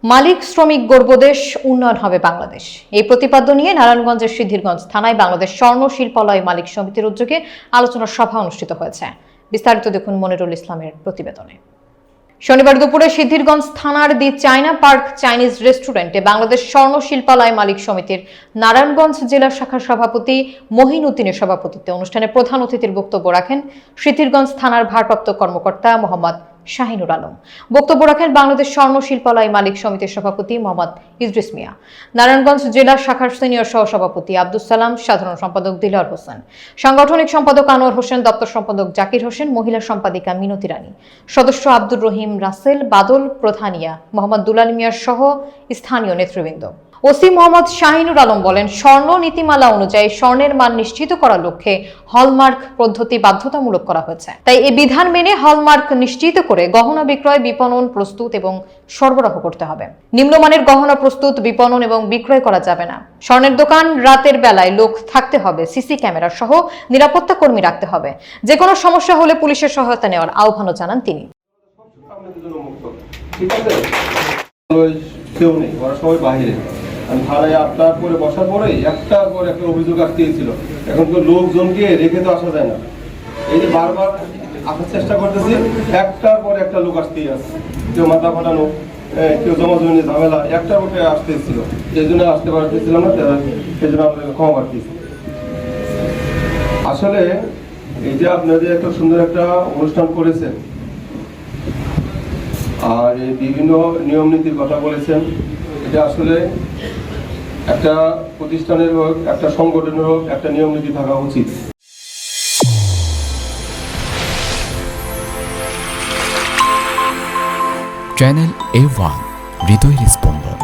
মালিক শ্রমিক গর্ব দেশ, উন্নয়ন হবে বাংলাদেশ। এই প্রতিপাদ্য নিয়ে নারায়ণগঞ্জের সিদ্ধিরগঞ্জ থানায় বাংলাদেশ স্বর্ণ শিল্পালয় মালিক সমিতির উদ্যোগে আলোচনা সভা অনুষ্ঠিত হয়েছে। বিস্তারিত দেখুন মনিরুল ইসলামের প্রতিবেদনে। শনিবার দুপুরে সিদ্ধিরগঞ্জ থানার দি চায়না পার্ক চাইনিজ রেস্টুরেন্টে বাংলাদেশ স্বর্ণ শিল্পালয় মালিক সমিতির নারায়ণগঞ্জ জেলা শাখার সভাপতি মহিন উদ্দিনের সভাপতিত্বে অনুষ্ঠানে প্রধান অতিথির বক্তব্য রাখেন সিদ্ধিরগঞ্জ থানার ভারপ্রাপ্ত কর্মকর্তা মোহাম্মদ শাহিনুর আলম। বক্তব্য রাখেন বাংলাদেশ স্বর্ণ শিল্পালয় মালিক সমিতির সভাপতি মোহাম্মদ ইদ্রিস মিয়া, নারায়ণগঞ্জ জেলা শাখার সিনিয়র সহসভাপতি আব্দুস সালাম, সাধারণ সম্পাদক দিলওয়ার হোসেন, সাংগঠনিক সম্পাদক আনোয়ার হোসেন, দপ্তর সম্পাদক জাকির হোসেন, মহিলা সম্পাদিকা মিনতি রানী, সদস্য আব্দুর রহিম রাসেল, বাদল প্রধানিয়া, মোহাম্মদ দুলাল মিয়ার সহ স্থানীয় নেতৃবৃন্দ। ওসি মোহাম্মদ শাহিনুর আলম বলেন, স্বর্ণ নীতিমালা অনুযায়ী স্বর্ণের মান নিশ্চিত করার লক্ষ্যে হলমার্ক পদ্ধতি বাধ্যতামূলক করা হয়েছে। তাই এই বিধান মেনে হলমার্ক নিশ্চিত করে গহনা বিক্রয়, বিপণন, প্রস্তুত এবং সরবরাহ করতে হবে। নিম্নমানের গহনা প্রস্তুত, বিপণন এবং বিক্রয় করা যাবে না। স্বর্ণের দোকান রাতের বেলায় লোক থাকতে হবে, সিসি ক্যামেরা সহ নিরাপত্তা কর্মী রাখতে হবে। যে কোনো সমস্যা হলে পুলিশের সহায়তা নেওয়ার আহ্বানও জানান তিনি। কেউ নেই, ওরা সবাই বাহিরে। আমি থানায় আপনার করে বসার পরে একটার পর একটা অভিযোগ আসতেছিল। এখন তো লোকজনকে রেখে তো আসা যায় না। এই যে বারবার আসার চেষ্টা করতেছি, একটার পর একটা লোক আসতেই আসছে। কেউ মাথা ফাটানো, কেউ জমা জমি ঝামেলা, একটার পর আসতেছিল। এই জন্য আসতে পারতেছিলাম না, সেই জন্য আপনাকে ক্ষমা পাচ্ছি। আসলে এই যে আপনাদের একটা সুন্দর একটা অনুষ্ঠান করেছেন আর এই বিভিন্ন নিয়ম নীতির কথা বলেছেন, এটা আসলে একটা প্রতিষ্ঠানের হোক, একটা সংগঠনের হোক, একটা নিয়ম নীতি থাকা উচিত। চ্যানেল A1 হৃদয়ের স্পন্দন।